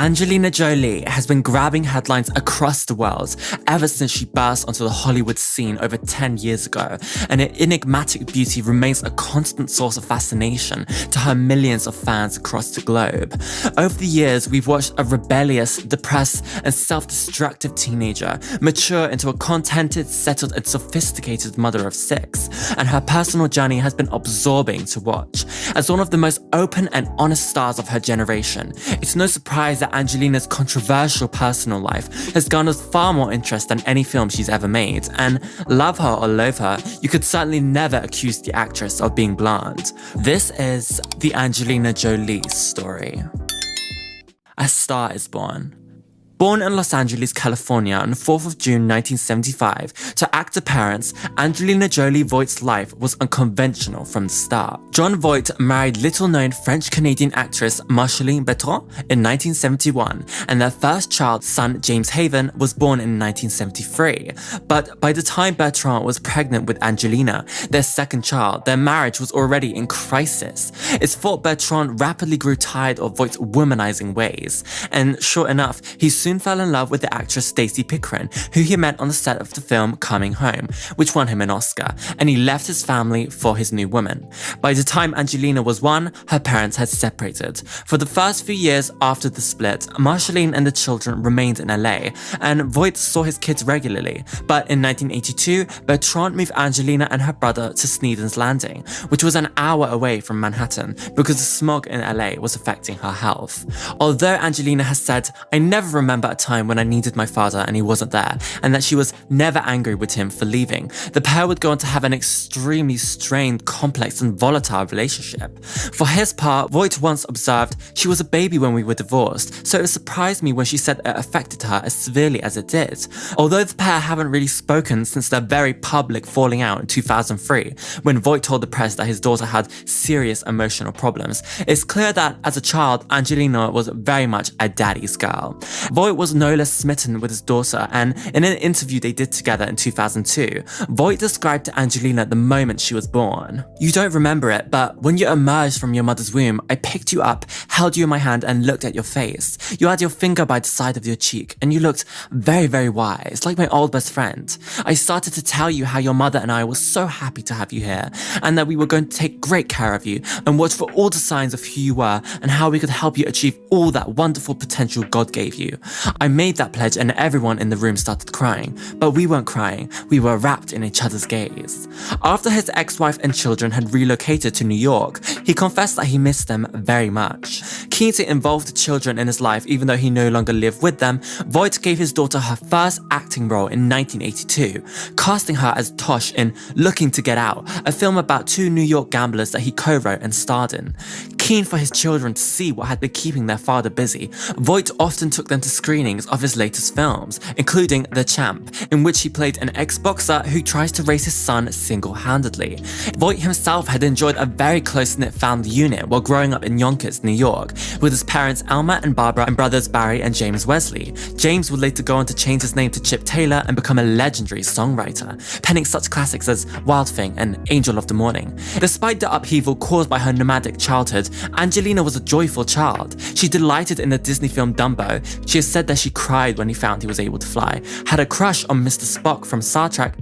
Angelina Jolie has been grabbing headlines across the world ever since she burst onto the Hollywood scene over 10 years ago, and her enigmatic beauty remains a constant source of fascination to her millions of fans across the globe. Over the years, we've watched a rebellious, depressed, and self-destructive teenager mature into a contented, settled, and sophisticated mother of 6, and her personal journey has been absorbing to watch. As one of the most open and honest stars of her generation, it's no surprise that Angelina's controversial personal life has garnered far more interest than any film she's ever made, and love her or loathe her, you could certainly never accuse the actress of being bland. This is the Angelina Jolie story. A star is born. Born in Los Angeles, California on the 4th of June 1975 to actor parents, Angelina Jolie Voigt's life was unconventional from the start. Jon Voight married little-known French-Canadian actress Marceline Bertrand in 1971, and their first child, son James Haven, was born in 1973. But by the time Bertrand was pregnant with Angelina, their second child, their marriage was already in crisis. It's thought Bertrand rapidly grew tired of Voigt's womanizing ways, and sure enough, he soon fell in love with the actress Stacey Pickering, who he met on the set of the film Coming Home, which won him an Oscar, and he left his family for his new woman. By the time Angelina was 1, her parents had separated. For the first few years after the split, Marceline and the children remained in LA, and Voight saw his kids regularly. But in 1982, Bertrand moved Angelina and her brother to Sneden's Landing, which was an hour away from Manhattan, because the smog in LA was affecting her health. Although Angelina has said, "I never remember a time when I needed my father and he wasn't there," and that she was never angry with him for leaving, the pair would go on to have an extremely strained, complex, and volatile relationship. For his part, Voight once observed, "She was a baby when we were divorced, so it surprised me when she said it affected her as severely as it did." Although the pair haven't really spoken since their very public falling out in 2003, when Voight told the press that his daughter had serious emotional problems, it's clear that as a child, Angelina was very much a daddy's girl. Voight was no less smitten with his daughter, and in an interview they did together in 2002, Voight described to Angelina the moment she was born. "You don't remember it, but when you emerged from your mother's womb, I picked you up, held you in my hand, and looked at your face. You had your finger by the side of your cheek, and you looked very, very wise, like my old best friend. I started to tell you how your mother and I were so happy to have you here, and that we were going to take great care of you, and watch for all the signs of who you were, and how we could help you achieve all that wonderful potential God gave you. I made that pledge and everyone in the room started crying, but we weren't crying, we were wrapped in each other's gaze." After his ex-wife and children had relocated to New York, he confessed that he missed them very much. Keen to involve the children in his life even though he no longer lived with them, Voight gave his daughter her first acting role in 1982, casting her as Tosh in Looking to Get Out, a film about 2 New York gamblers that he co-wrote and starred in. Keen for his children to see what had been keeping their father busy, Voight often took them to screenings of his latest films, including The Champ, in which he played an ex-boxer who tries to raise his son single-handedly. Voight himself had enjoyed a very close-knit family unit while growing up in Yonkers, New York, with his parents Alma and Barbara and brothers Barry and James Wesley. James would later go on to change his name to Chip Taylor and become a legendary songwriter, penning such classics as Wild Thing and Angel of the Morning. Despite the upheaval caused by her nomadic childhood, Angelina was a joyful child. She delighted in the Disney film Dumbo. She has said that she cried when he found he was able to fly, had a crush on Mr. Spock from Star Trek,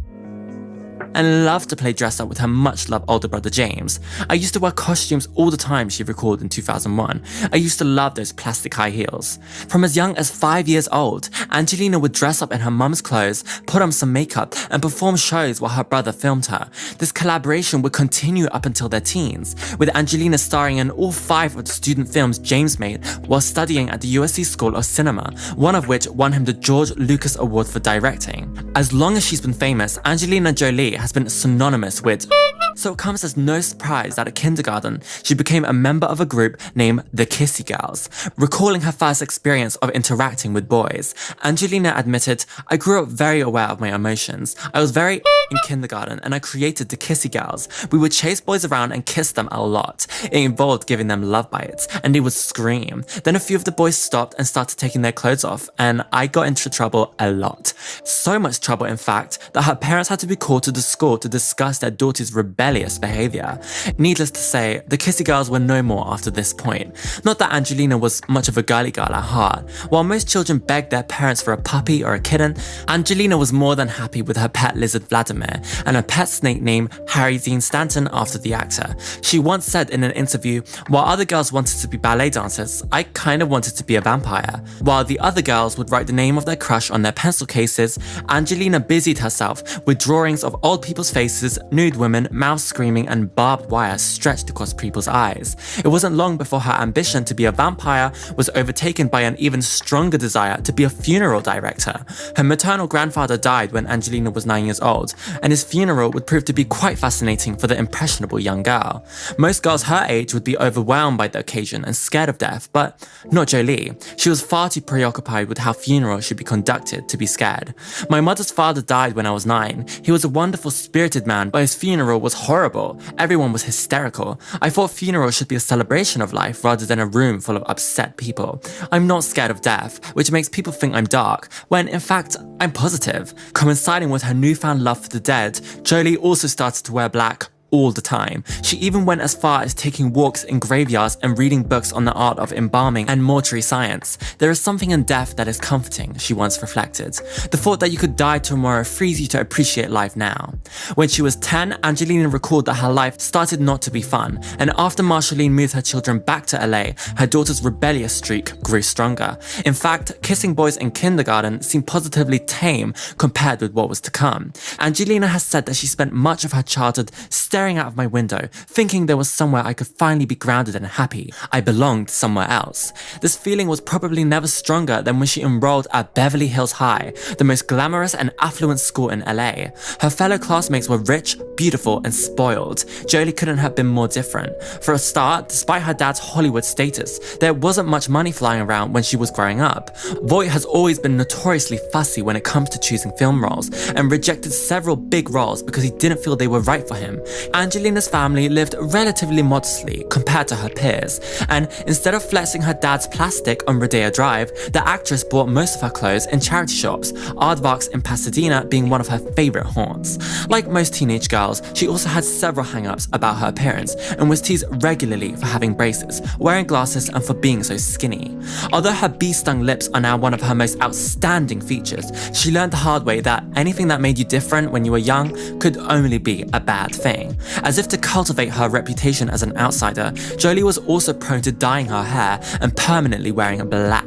and loved to play dress up with her much-loved older brother James. "I used to wear costumes all the time," she recalled in 2001. "I used to love those plastic high heels." From as young as 5 years old, Angelina would dress up in her mum's clothes, put on some makeup, and perform shows while her brother filmed her. This collaboration would continue up until their teens, with Angelina starring in all 5 of the student films James made while studying at the USC School of Cinema, one of which won him the George Lucas Award for directing. As long as she's been famous, Angelina Jolie has been synonymous with, so it comes as no surprise that at kindergarten, she became a member of a group named the Kissy Girls. Recalling her first experience of interacting with boys, Angelina admitted, "I grew up very aware of my emotions. I was very in kindergarten and I created the Kissy Girls. We would chase boys around and kiss them a lot. It involved giving them love bites, and they would scream. Then a few of the boys stopped and started taking their clothes off, and I got into trouble a lot. So much trouble, in fact, that her parents had to be called to the school to discuss their daughter's rebellion rebellious behavior. Needless to say, the kissy girls were no more after this point. Not that Angelina was much of a girly girl at heart. While most children begged their parents for a puppy or a kitten, Angelina was more than happy with her pet lizard Vladimir and a pet snake named Harry Dean Stanton after the actor. She once said in an interview, "While other girls wanted to be ballet dancers, I kind of wanted to be a vampire." While the other girls would write the name of their crush on their pencil cases, Angelina busied herself with drawings of old people's faces, nude women, mouths screaming, and barbed wire stretched across people's eyes. It wasn't long before her ambition to be a vampire was overtaken by an even stronger desire to be a funeral director. Her maternal grandfather died when Angelina was 9 years old, and his funeral would prove to be quite fascinating for the impressionable young girl. Most girls her age would be overwhelmed by the occasion and scared of death, but not Jolie. She was far too preoccupied with how funerals should be conducted to be scared. "My mother's father died when I was 9. He was a wonderful spirited man, but his funeral was horrible. Everyone was hysterical. I thought funerals should be a celebration of life rather than a room full of upset people. I'm not scared of death, which makes people think I'm dark, when in fact, I'm positive." Coinciding with her newfound love for the dead, Jolie also started to wear black all the time. She even went as far as taking walks in graveyards and reading books on the art of embalming and mortuary science. "There is something in death that is comforting," she once reflected. "The thought that you could die tomorrow frees you to appreciate life now." When she was 10, Angelina recalled that her life started not to be fun, and after Marceline moved her children back to LA, her daughter's rebellious streak grew stronger. In fact, kissing boys in kindergarten seemed positively tame compared with what was to come. Angelina has said that she spent much of her childhood staring out of my window, thinking there was somewhere I could finally be grounded and happy. I belonged somewhere else. This feeling was probably never stronger than when she enrolled at Beverly Hills High, the most glamorous and affluent school in LA. Her fellow classmates were rich, beautiful, and spoiled. Jolie couldn't have been more different. For a start, despite her dad's Hollywood status, there wasn't much money flying around when she was growing up. Voight has always been notoriously fussy when it comes to choosing film roles, and rejected several big roles because he didn't feel they were right for him. Angelina's family lived relatively modestly compared to her peers, and instead of flexing her dad's plastic on Rodeo Drive, the actress bought most of her clothes in charity shops, Aardvark's in Pasadena being one of her favorite haunts. Like most teenage girls, she also had several hang-ups about her appearance and was teased regularly for having braces, wearing glasses, and for being so skinny. Although her bee-stung lips are now one of her most outstanding features, she learned the hard way that anything that made you different when you were young could only be a bad thing. As if to cultivate her reputation as an outsider, Jolie was also prone to dyeing her hair and permanently wearing black,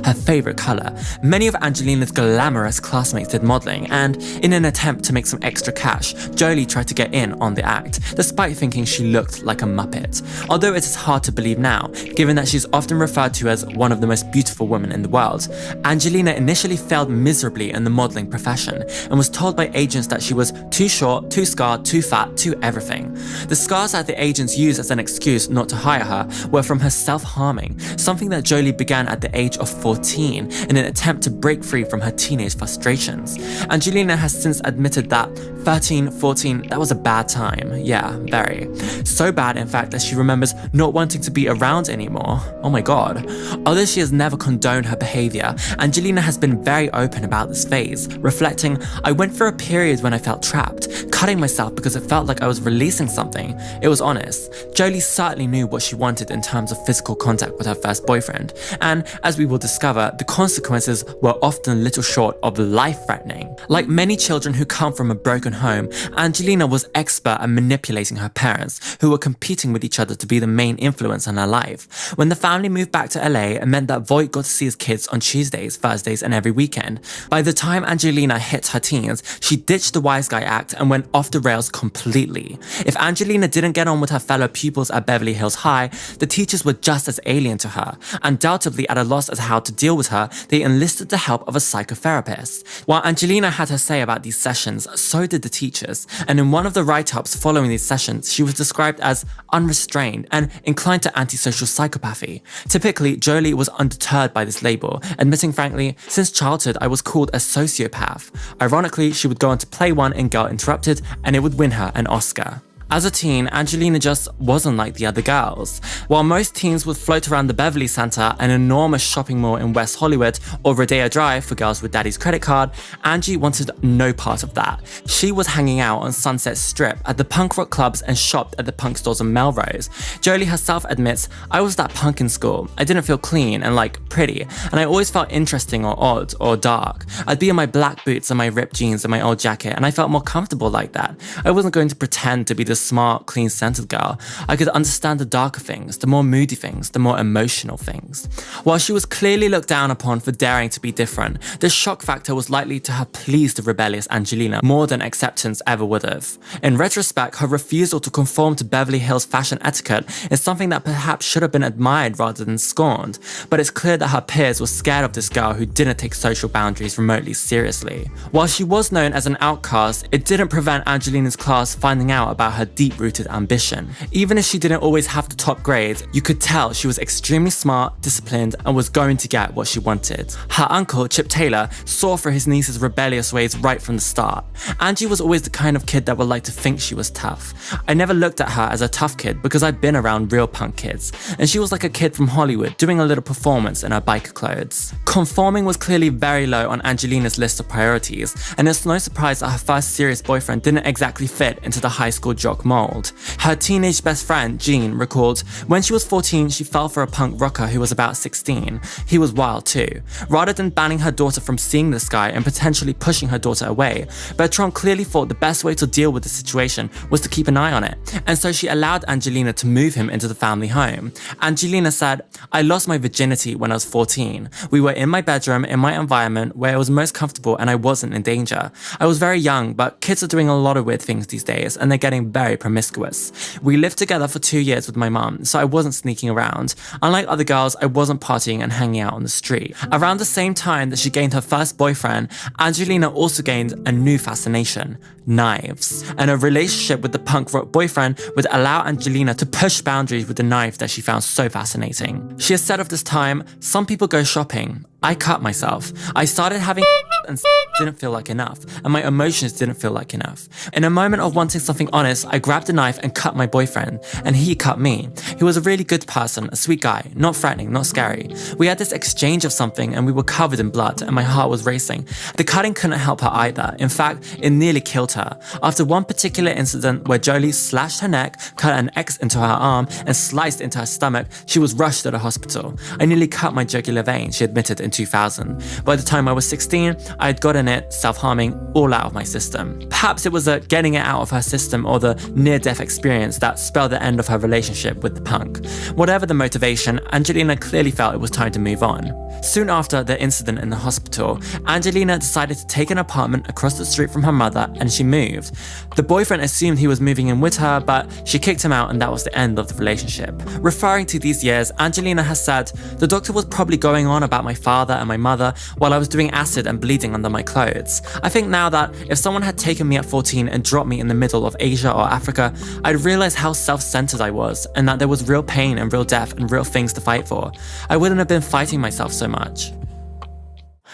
her favorite color. Many of Angelina's glamorous classmates did modeling, and in an attempt to make some extra cash, Jolie tried to get in on the act, despite thinking she looked like a Muppet. Although it is hard to believe now, given that she's often referred to as one of the most beautiful women in the world, Angelina initially failed miserably in the modeling profession and was told by agents that she was too short, too scarred, too fat, too everything. The scars that the agents used as an excuse not to hire her were from her self-harming, something that Jolie began at the age of 14 in an attempt to break free from her teenage frustrations. Angelina has since admitted that 13, 14, that was a bad time. Yeah, very. So bad, in fact, that she remembers not wanting to be around anymore. Oh my god. Although she has never condoned her behavior, Angelina has been very open about this phase, reflecting, "I went for a period when I felt trapped, cutting myself because it felt like I was releasing something." It was honest. Jolie certainly knew what she wanted in terms of physical contact with her first boyfriend, and as we will discover, the consequences were often little short of life-threatening. Like many children who come from a broken home, Angelina was expert at manipulating her parents, who were competing with each other to be the main influence in her life. When the family moved back to LA, it meant that Voight got to see his kids on Tuesdays, Thursdays, and every weekend. By the time Angelina hit her teens, she ditched the wise guy act and went off the rails completely. If Angelina didn't get on with her fellow pupils at Beverly Hills High, the teachers were just as alien to her. Undoubtedly at a loss as how to deal with her, they enlisted the help of a psychotherapist. While Angelina had her say about these sessions, so did the teachers, and in one of the write-ups following these sessions, she was described as unrestrained and inclined to antisocial psychopathy. Typically, Jolie was undeterred by this label, admitting frankly, "Since childhood I was called a sociopath." Ironically, she would go on to play one in Girl Interrupted, and it would win her an Oscar. As a teen, Angelina just wasn't like the other girls. While most teens would float around the Beverly Center, an enormous shopping mall in West Hollywood, or Rodeo Drive for girls with daddy's credit card, Angie wanted no part of that. She was hanging out on Sunset Strip at the punk rock clubs and shopped at the punk stores on Melrose. Jolie herself admits, "I was that punk in school. I didn't feel clean and pretty, and I always felt interesting or odd or dark. I'd be in my black boots and my ripped jeans and my old jacket, and I felt more comfortable like that. I wasn't going to pretend to be the smart, clean-scented girl. I could understand the darker things, the more moody things, the more emotional things." While she was clearly looked down upon for daring to be different, the shock factor was likely to have pleased the rebellious Angelina more than acceptance ever would have. In retrospect, her refusal to conform to Beverly Hills fashion etiquette is something that perhaps should have been admired rather than scorned, but it's clear that her peers were scared of this girl who didn't take social boundaries remotely seriously. While she was known as an outcast, it didn't prevent Angelina's class finding out about her deep-rooted ambition. Even if she didn't always have the top grades, you could tell she was extremely smart, disciplined, and was going to get what she wanted. Her uncle, Chip Taylor, saw through his niece's rebellious ways right from the start. Angie was always the kind of kid that would like to think she was tough. I never looked at her as a tough kid because I'd been around real punk kids, and she was like a kid from Hollywood doing a little performance in her biker clothes. Conforming was clearly very low on Angelina's list of priorities, and it's no surprise that her first serious boyfriend didn't exactly fit into the high school jock mold. Her teenage best friend, Jean, recalled, "When she was 14, she fell for a punk rocker who was about 16. He was wild too. Rather than banning her daughter from seeing this guy and potentially pushing her daughter away, Bertrand clearly thought the best way to deal with the situation was to keep an eye on it, and so she allowed Angelina to move him into the family home." Angelina said, "I lost my virginity when I was 14. We were in my bedroom, in my environment where I was most comfortable and I wasn't in danger. I was very young, but kids are doing a lot of weird things these days and they're getting very promiscuous. We lived together for 2 years with my mom, so I wasn't sneaking around. Unlike other girls, I wasn't partying and hanging out on the street." Around the same time that she gained her first boyfriend, Angelina also gained a new fascination: knives. And a relationship with the punk rock boyfriend would allow Angelina to push boundaries with the knife that she found so fascinating. She has said of this time, "Some people go shopping. I cut myself. I started having and didn't feel like enough, and my emotions didn't feel like enough. In a moment of wanting something honest, I grabbed a knife and cut my boyfriend, and he cut me. He was a really good person, a sweet guy, not threatening, not scary. We had this exchange of something and we were covered in blood and my heart was racing. The cutting couldn't help her either. In fact, it nearly killed her. After one particular incident where Jolie slashed her neck, cut an X into her arm, and sliced into her stomach, she was rushed to the hospital. I nearly cut my jugular vein," she admitted in 2000. "By the time I was 16, I had gotten it, self-harming, all out of my system." Perhaps it was the getting it out of her system or the near-death experience that spelled the end of her relationship with the punk. Whatever the motivation, Angelina clearly felt it was time to move on. Soon after the incident in the hospital, Angelina decided to take an apartment across the street from her mother and she moved. The boyfriend assumed he was moving in with her, but she kicked him out and that was the end of the relationship. Referring to these years, Angelina has said, "The doctor was probably going on about my father and my mother while I was doing acid and bleeding under my clothes. I think now that if someone had taken me at 14 and dropped me in the middle of Asia or Africa, I'd realize how self-centered I was and that there was real pain and real death and real things to fight for. I wouldn't have been fighting myself so much."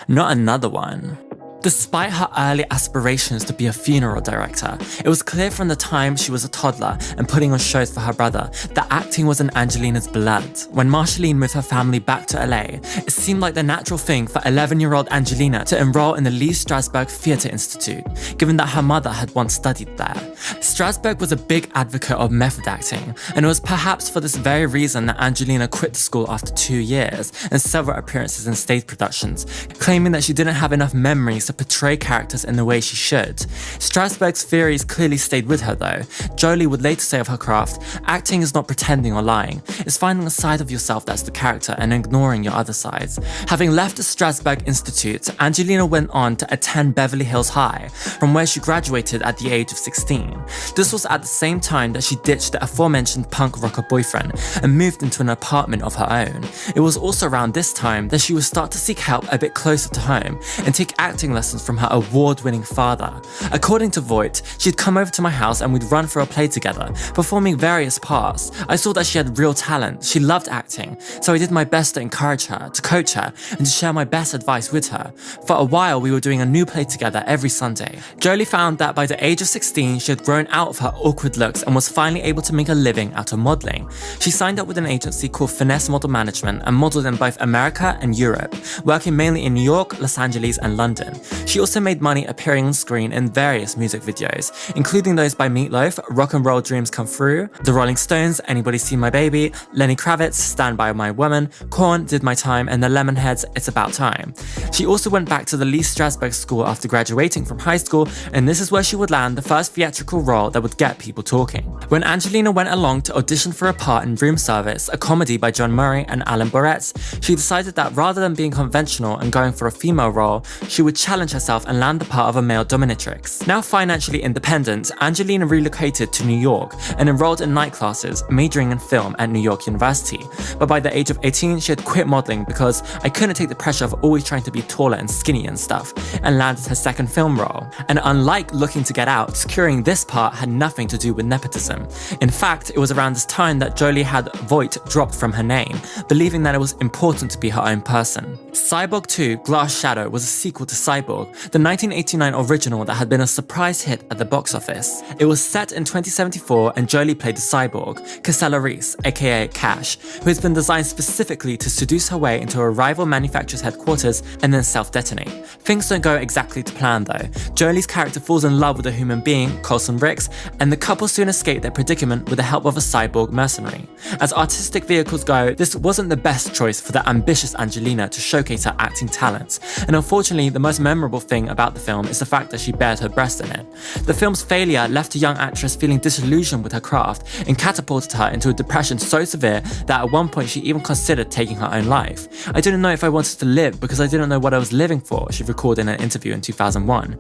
Not another one. Despite her early aspirations to be a funeral director, it was clear from the time she was a toddler and putting on shows for her brother that acting was in Angelina's blood. When Marceline moved her family back to LA, it seemed like the natural thing for 11-year-old Angelina to enroll in the Lee Strasberg Theatre Institute, given that her mother had once studied there. Strasberg was a big advocate of method acting, and it was perhaps for this very reason that Angelina quit the school after 2 years and several appearances in stage productions, claiming that she didn't have enough memories to portray characters in the way she should. Strasberg's theories clearly stayed with her though. Jolie would later say of her craft, "Acting is not pretending or lying. It's finding a side of yourself that's the character and ignoring your other sides." Having left the Strasberg Institute, Angelina went on to attend Beverly Hills High, from where she graduated at the age of 16. This was at the same time that she ditched the aforementioned punk rocker boyfriend and moved into an apartment of her own. It was also around this time that she would start to seek help a bit closer to home and take acting lessons from her award-winning father. According to Voight, she'd come over to my house and we'd run for a play together, performing various parts. I saw that she had real talent, she loved acting, so I did my best to encourage her, to coach her, and to share my best advice with her. For a while, we were doing a new play together every Sunday. Jolie found that by the age of 16, she had grown out of her awkward looks and was finally able to make a living out of modeling. She signed up with an agency called Finesse Model Management and modeled in both America and Europe, working mainly in New York, Los Angeles, and London. She also made money appearing on screen in various music videos, including those by Meatloaf, Rock and Roll Dreams Come Through, The Rolling Stones, Anybody Seen My Baby, Lenny Kravitz, Stand By My Woman, Korn, Did My Time, and the Lemonheads, It's About Time. She also went back to the Lee Strasberg School after graduating from high school, and this is where she would land the first theatrical role that would get people talking. When Angelina went along to audition for a part in Room Service, a comedy by John Murray and Alan Boretz, she decided that rather than being conventional and going for a female role, she would challenge herself and land the part of a male dominatrix. Now financially independent, Angelina relocated to New York and enrolled in night classes, majoring in film at New York University. But by the age of 18, she had quit modeling because I couldn't take the pressure of always trying to be taller and skinny and stuff, and landed her second film role. And unlike Looking to Get Out, securing this part had nothing to do with nepotism. In fact, it was around this time that Jolie had Voight dropped from her name, believing that it was important to be her own person. Cyborg 2: Glass Shadow was a sequel to Cyborg, the 1989 original that had been a surprise hit at the box office. It was set in 2074 and Jolie played the cyborg, Casella Reese, aka Cash, who has been designed specifically to seduce her way into a rival manufacturer's headquarters and then self-detonate. Things don't go exactly to plan though. Jolie's character falls in love with a human being, Coulson Ricks, and the couple soon escape their predicament with the help of a cyborg mercenary. As artistic vehicles go, this wasn't the best choice for the ambitious Angelina to showcase her acting talents, and unfortunately the most memorable thing about the film is the fact that she bared her breast in it. The film's failure left a young actress feeling disillusioned with her craft and catapulted her into a depression so severe that at one point she even considered taking her own life. "I didn't know if I wanted to live because I didn't know what I was living for," she recalled in an interview in 2001.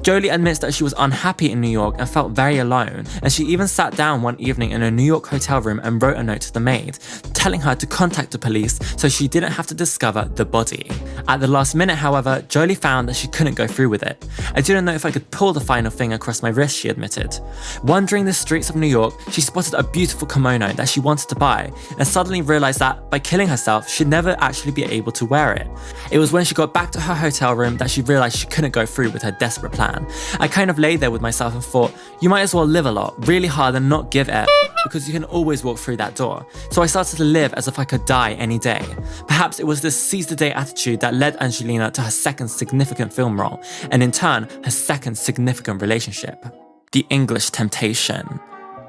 Jolie admits that she was unhappy in New York and felt very alone, and she even sat down one evening in a New York hotel room and wrote a note to the maid, telling her to contact the police so she didn't have to discover the body. At the last minute, however, Jolie found that she couldn't go through with it. "I didn't know if I could pull the final thing across my wrist," she admitted. Wandering the streets of New York, she spotted a beautiful kimono that she wanted to buy, and suddenly realized that by killing herself, she'd never actually be able to wear it. It was when she got back to her hotel room that she realized she couldn't go through with her desperate plan. "I kind of lay there with myself and thought, you might as well live a lot, really hard and not give it, because you can always walk through that door. So I started to live as if I could die any day." Perhaps it was this seize the day attitude that led Angelina to her second significant film role, and in turn, her second significant relationship. The English Temptation.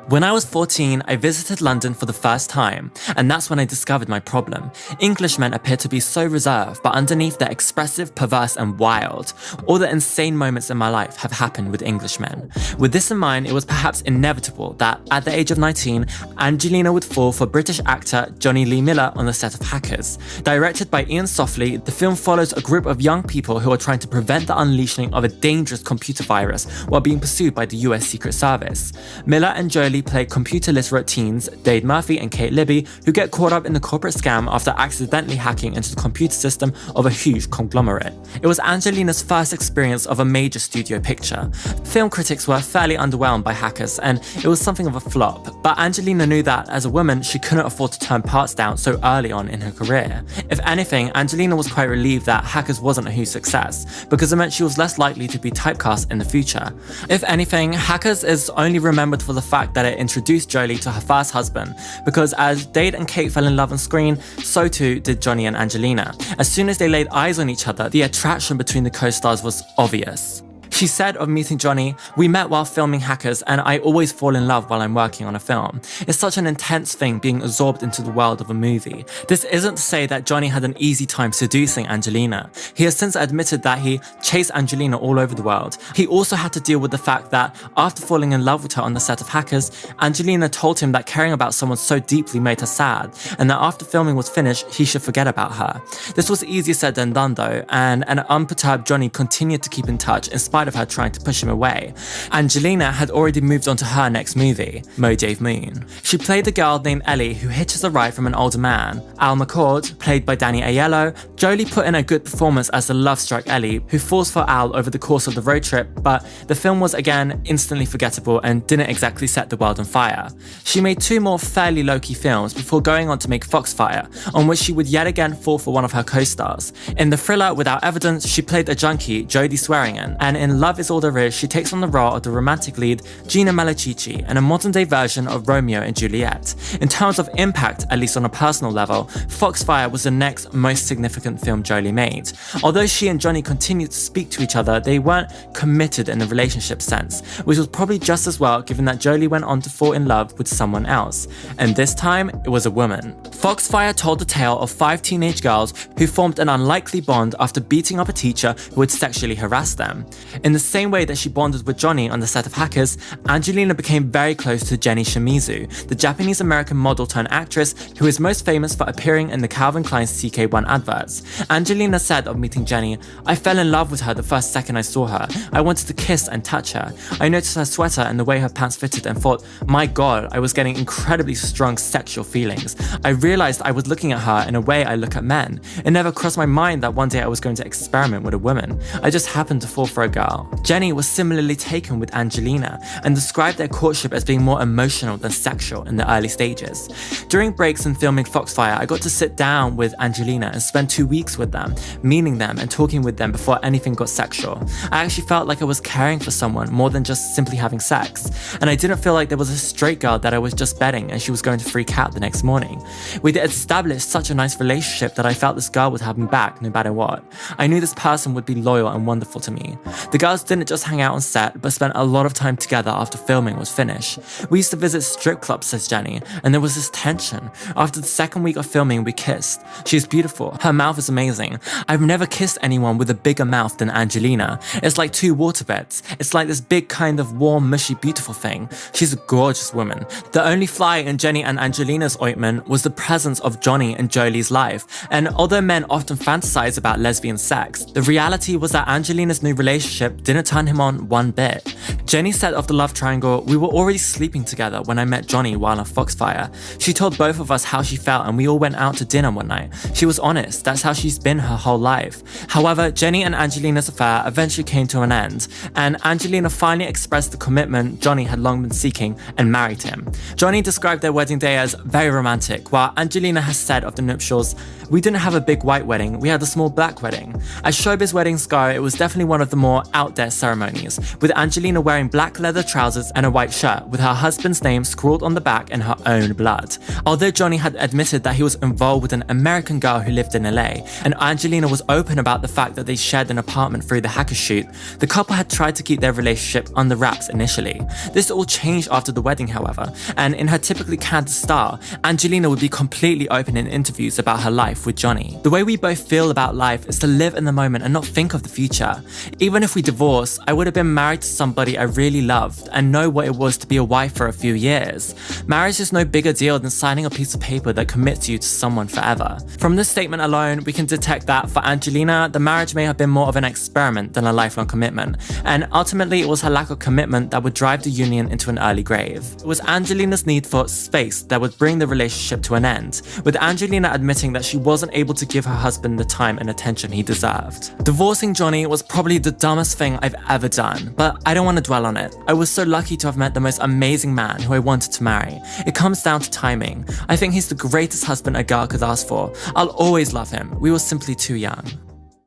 When I was 14, I visited London for the first time, and that's when I discovered my problem. Englishmen appear to be so reserved, but underneath they're expressive, perverse, and wild. All the insane moments in my life have happened with Englishmen. With this in mind, it was perhaps inevitable that, at the age of 19, Angelina would fall for British actor Johnny Lee Miller on the set of Hackers. Directed by Ian Softly, the film follows a group of young people who are trying to prevent the unleashing of a dangerous computer virus while being pursued by the US Secret Service. Miller and Jolie play computer-literate teens, Dade Murphy and Kate Libby, who get caught up in the corporate scam after accidentally hacking into the computer system of a huge conglomerate. It was Angelina's first experience of a major studio picture. Film critics were fairly underwhelmed by Hackers, and it was something of a flop, but Angelina knew that, as a woman, she couldn't afford to turn parts down so early on in her career. If anything, Angelina was quite relieved that Hackers wasn't a huge success, because it meant she was less likely to be typecast in the future. If anything, Hackers is only remembered for the fact that it introduced Jolie to her first husband, because as Dade and Kate fell in love on screen, so too did Johnny and Angelina. As soon as they laid eyes on each other, the attraction between the co-stars was obvious. She said of meeting Johnny, "We met while filming Hackers, and I always fall in love while I'm working on a film. It's such an intense thing being absorbed into the world of a movie." This isn't to say that Johnny had an easy time seducing Angelina. He has since admitted that he chased Angelina all over the world. He also had to deal with the fact that after falling in love with her on the set of Hackers, Angelina told him that caring about someone so deeply made her sad, and that after filming was finished, he should forget about her. This was easier said than done though, and an unperturbed Johnny continued to keep in touch in spite of of her trying to push him away. Angelina had already moved on to her next movie, Mo Dave Moon. She played a girl named Ellie who hitches a ride from an older man. Al McCord, played by Danny Aiello. Jolie put in a good performance as the love-struck Ellie, who falls for Al over the course of the road trip, but the film was again instantly forgettable and didn't exactly set the world on fire. She made 2 more fairly low-key films before going on to make Foxfire, on which she would yet again fall for one of her co-stars. In the thriller Without Evidence, she played a junkie, Jodie Swearingen, and in Love Is All There Is, she takes on the role of the romantic lead, Gina Malachichi, in a modern-day version of Romeo and Juliet. In terms of impact, at least on a personal level, Foxfire was the next most significant film Jolie made. Although she and Johnny continued to speak to each other, they weren't committed in a relationship sense, which was probably just as well given that Jolie went on to fall in love with someone else, and this time it was a woman. Foxfire told the tale of 5 teenage girls who formed an unlikely bond after beating up a teacher who had sexually harassed them. In the same way that she bonded with Johnny on the set of Hackers, Angelina became very close to Jenny Shimizu, the Japanese-American model turned actress who is most famous for appearing in the Calvin Klein CK1 adverts. Angelina said of meeting Jenny, "I fell in love with her the first second I saw her. I wanted to kiss and touch her. I noticed her sweater and the way her pants fitted and thought, my god, I was getting incredibly strong sexual feelings. I realized I was looking at her in a way I look at men. It never crossed my mind that one day I was going to experiment with a woman. I just happened to fall for a girl." Jenny was similarly taken with Angelina and described their courtship as being more emotional than sexual in the early stages. During breaks in filming Foxfire, I got to sit down with Angelina and spend 2 weeks with them, meeting them and talking with them before anything got sexual. I actually felt like I was caring for someone more than just simply having sex, and I didn't feel like there was a straight girl that I was just betting and she was going to freak out the next morning. We'd established such a nice relationship that I felt this girl would have me back no matter what. I knew this person would be loyal and wonderful to me. The girls didn't just hang out on set, but spent a lot of time together after filming was finished. We used to visit strip clubs, says Jenny, and there was this tension. After the second week of filming, we kissed. She's beautiful. Her mouth is amazing. I've never kissed anyone with a bigger mouth than Angelina. It's like 2 waterbeds. It's like this big kind of warm, mushy, beautiful thing. She's a gorgeous woman. The only fly in Jenny and Angelina's ointment was the presence of Johnny in Jolie's life, and although men often fantasize about lesbian sex, the reality was that Angelina's new relationship didn't turn him on one bit. Jenny said of the love triangle, "We were already sleeping together when I met Johnny while on Foxfire. She told both of us how she felt and we all went out to dinner one night. She was honest, that's how she's been her whole life." However, Jenny and Angelina's affair eventually came to an end, and Angelina finally expressed the commitment Johnny had long been seeking and married him. Johnny described their wedding day as very romantic, while Angelina has said of the nuptials, "We didn't have a big white wedding, we had a small black wedding. As showbiz weddings go, it was definitely one of the more out there ceremonies, with Angelina wearing black leather trousers and a white shirt, with her husband's name scrawled on the back in her own blood." Although Johnny had admitted that he was involved with an American girl who lived in LA, and Angelina was open about the fact that they shared an apartment through the hacker shoot, the couple had tried to keep their relationship under wraps initially. This all changed after the wedding, however, and in her typically candid style, Angelina would be completely open in interviews about her life with Johnny. "The way we both feel about life is to live in the moment and not think of the future. Even if we divorce, I would have been married to somebody I really loved and know what it was to be a wife for a few years. Marriage is no bigger deal than signing a piece of paper that commits you to someone forever." From this statement alone, we can detect that for Angelina, the marriage may have been more of an experiment than a lifelong commitment, and ultimately it was her lack of commitment that would drive the union into an early grave. It was Angelina's need for space that would bring the relationship to an end, with Angelina admitting that she wasn't able to give her husband the time and attention he deserved. Divorcing Johnny was probably the dumbest thing I've ever done, but I don't want to dwell on it. I was so lucky to have met the most amazing man who I wanted to marry. It comes down to timing. I think he's the greatest husband a girl could ask for. I'll always love him. We were simply too young.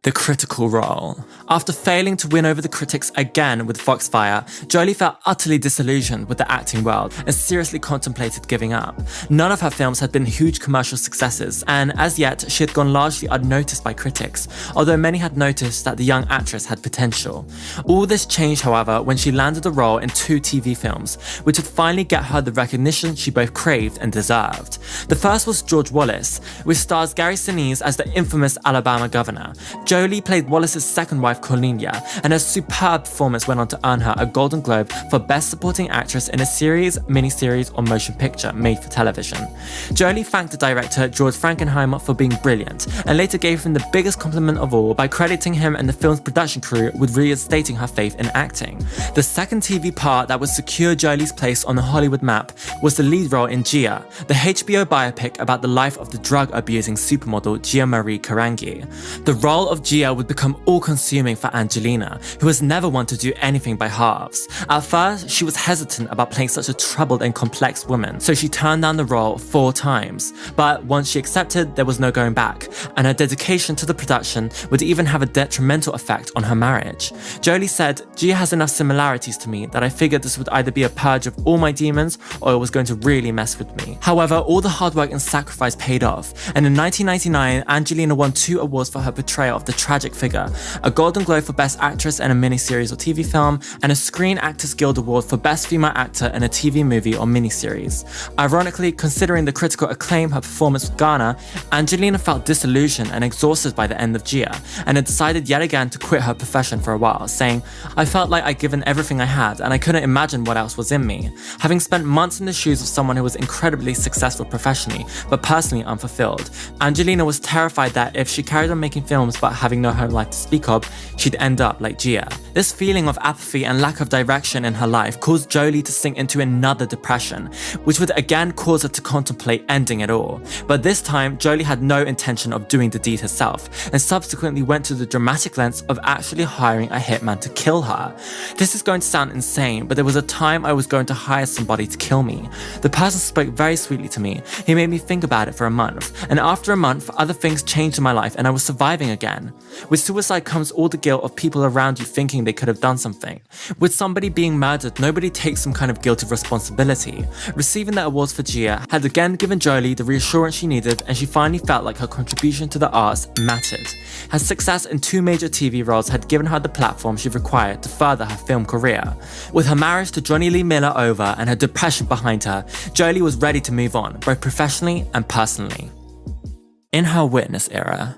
The critical role. After failing to win over the critics again with Foxfire, Jolie felt utterly disillusioned with the acting world and seriously contemplated giving up. None of her films had been huge commercial successes, and as yet, she had gone largely unnoticed by critics, although many had noticed that the young actress had potential. All this changed, however, when she landed a role in 2 TV films, which would finally get her the recognition she both craved and deserved. The first was George Wallace, which stars Gary Sinise as the infamous Alabama governor. Jolie played Wallace's second wife Cornelia, and her superb performance went on to earn her a Golden Globe for Best Supporting Actress in a Series, Miniseries or Motion Picture made for television. Jolie thanked the director George Frankenheimer for being brilliant, and later gave him the biggest compliment of all by crediting him and the film's production crew with reinstating her faith in acting. The second TV part that would secure Jolie's place on the Hollywood map was the lead role in Gia, the HBO biopic about the life of the drug-abusing supermodel Gia Marie Carangi. The role of Gia would become all-consuming for Angelina, who was never one to do anything by halves. At first, she was hesitant about playing such a troubled and complex woman, so she turned down the role 4 times. But once she accepted, there was no going back, and her dedication to the production would even have a detrimental effect on her marriage. Jolie said, "Gia has enough similarities to me that I figured this would either be a purge of all my demons or it was going to really mess with me." However, all the hard work and sacrifice paid off, and in 1999, Angelina won 2 awards for her portrayal of the tragic figure, a Golden Globe for Best Actress in a Miniseries or TV film, and a Screen Actors Guild Award for Best Female Actor in a TV movie or miniseries. Ironically, considering the critical acclaim her performance would garner, Angelina felt disillusioned and exhausted by the end of Gia, and had decided yet again to quit her profession for a while, saying, "I felt like I'd given everything I had, and I couldn't imagine what else was in me." Having spent months in the shoes of someone who was incredibly successful professionally, but personally unfulfilled, Angelina was terrified that if she carried on making films but having no home life to speak of, she'd end up like Gia. This feeling of apathy and lack of direction in her life caused Jolie to sink into another depression, which would again cause her to contemplate ending it all. But this time, Jolie had no intention of doing the deed herself, and subsequently went to the dramatic lengths of actually hiring a hitman to kill her. This is going to sound insane, but there was a time I was going to hire somebody to kill me. The person spoke very sweetly to me. He made me think about it for a month, and after a month, other things changed in my life and I was surviving again. With suicide comes all the guilt of people around you thinking they could have done something. With somebody being murdered, nobody takes some kind of guilty responsibility. Receiving the awards for Gia had again given Jolie the reassurance she needed, and she finally felt like her contribution to the arts mattered. Her success in 2 major TV roles had given her the platform she required to further her film career. With her marriage to Johnny Lee Miller over and her depression behind her, Jolie was ready to move on, both professionally and personally. In her Witness era.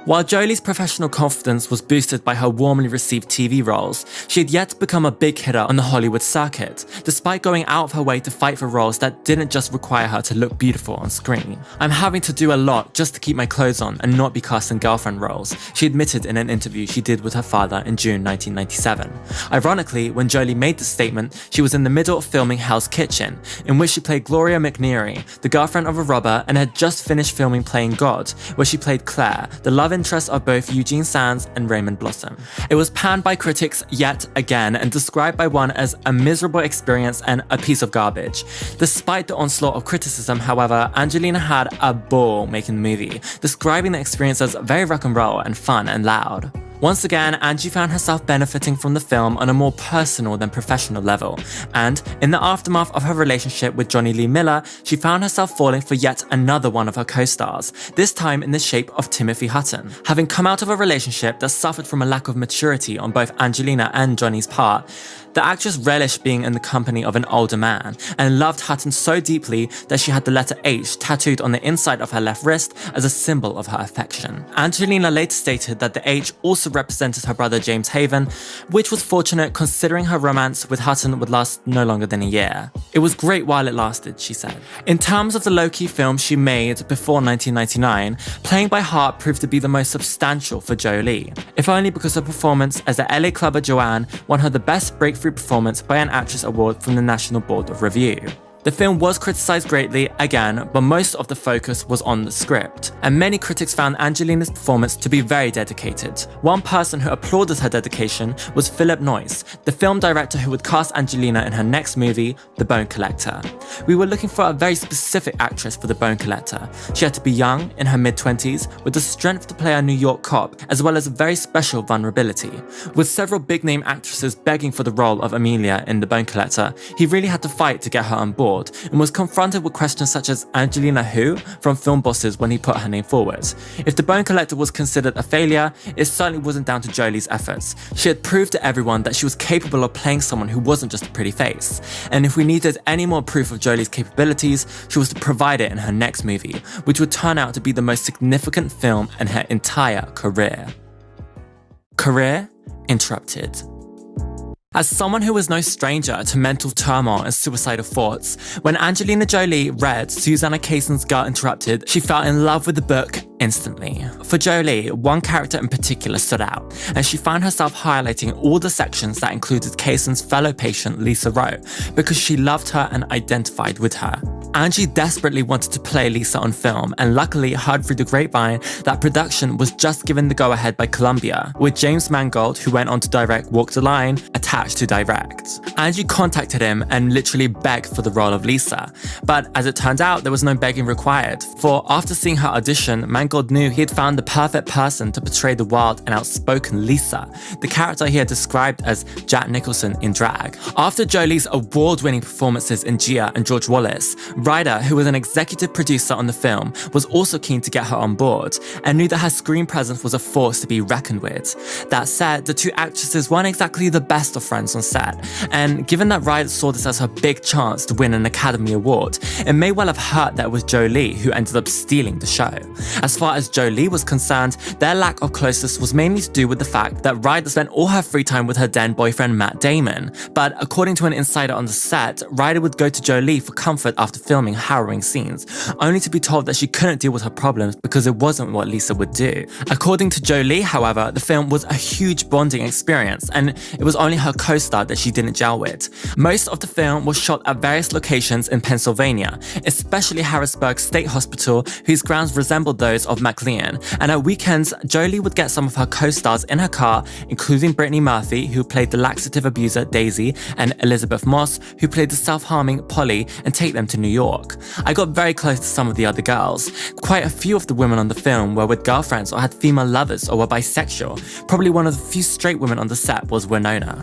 While Jolie's professional confidence was boosted by her warmly received TV roles, she had yet to become a big hitter on the Hollywood circuit, despite going out of her way to fight for roles that didn't just require her to look beautiful on screen. "I'm having to do a lot just to keep my clothes on and not be cast in girlfriend roles," she admitted in an interview she did with her father in June 1997. Ironically, when Jolie made this statement, she was in the middle of filming Hell's Kitchen, in which she played Gloria McNeary, the girlfriend of a robber, and had just finished filming Playing God, where she played Claire, the love interest of both Eugene Sands and Raymond Blossom. It was panned by critics yet again and described by one as a miserable experience and a piece of garbage. Despite the onslaught of criticism, however, Angelina had a ball making the movie, describing the experience as very rock and roll and fun and loud. Once again, Angie found herself benefiting from the film on a more personal than professional level, and in the aftermath of her relationship with Johnny Lee Miller, she found herself falling for yet another one of her co-stars, this time in the shape of Timothy Hutton. Having come out of a relationship that suffered from a lack of maturity on both Angelina and Johnny's part, the actress relished being in the company of an older man, and loved Hutton so deeply that she had the letter H tattooed on the inside of her left wrist as a symbol of her affection. Angelina later stated that the H also represented her brother James Haven, which was fortunate considering her romance with Hutton would last no longer than a year. "It was great while it lasted," she said. In terms of the low-key films she made before 1999, Playing by Heart proved to be the most substantial for Jolie, if only because her performance as the LA clubber Joanne won her the Best Breakthrough Performance by an Actress award from the National Board of Review. The film was criticised greatly, again, but most of the focus was on the script, and many critics found Angelina's performance to be very dedicated. One person who applauded her dedication was Philip Noyce, the film director who would cast Angelina in her next movie, The Bone Collector. "We were looking for a very specific actress for The Bone Collector. She had to be young, in her mid-20s, with the strength to play a New York cop, as well as a very special vulnerability. With several big-name actresses begging for the role of Amelia in The Bone Collector, he really had to fight to get her on board, and was confronted with questions such as Angelina who? From film bosses when he put her name forward. If The Bone Collector was considered a failure, it certainly wasn't down to Jolie's efforts. She had proved to everyone that she was capable of playing someone who wasn't just a pretty face. And if we needed any more proof of Jolie's capabilities, she was to provide it in her next movie, which would turn out to be the most significant film in her entire career. Career interrupted. As someone who was no stranger to mental turmoil and suicidal thoughts, when Angelina Jolie read Susanna Kayson's Girl Interrupted, she fell in love with the book instantly. For Jolie, one character in particular stood out, and she found herself highlighting all the sections that included Kayson's fellow patient Lisa Rowe, because she loved her and identified with her. Angie desperately wanted to play Lisa on film, and luckily heard through the grapevine that production was just given the go-ahead by Columbia, with James Mangold, who went on to direct Walk the Line, attached to direct. Angie contacted him and literally begged for the role of Lisa, but as it turned out, there was no begging required, for after seeing her audition, Mangold knew he had found the perfect person to portray the wild and outspoken Lisa, the character he had described as Jack Nicholson in drag. After Jolie's award-winning performances in Gia and George Wallace, Ryder, who was an executive producer on the film, was also keen to get her on board, and knew that her screen presence was a force to be reckoned with. That said, the two actresses weren't exactly the best of friends on set, and given that Ryder saw this as her big chance to win an Academy Award, it may well have hurt that it was Jolie who ended up stealing the show. As far as Jolie was concerned, their lack of closeness was mainly to do with the fact that Ryder spent all her free time with her then boyfriend Matt Damon, but according to an insider on the set, Ryder would go to Jolie for comfort after filming harrowing scenes, only to be told that she couldn't deal with her problems because it wasn't what Lisa would do. According to Jolie, however, the film was a huge bonding experience, and it was only her co-star that she didn't gel with. Most of the film was shot at various locations in Pennsylvania, especially Harrisburg State Hospital, whose grounds resembled those of McLean, and at weekends, Jolie would get some of her co-stars in her car, including Brittany Murphy, who played the laxative abuser Daisy, and Elizabeth Moss, who played the self-harming Polly, and take them to New York. I got very close to some of the other girls. Quite a few of the women on the film were with girlfriends or had female lovers or were bisexual. Probably one of the few straight women on the set was Winona.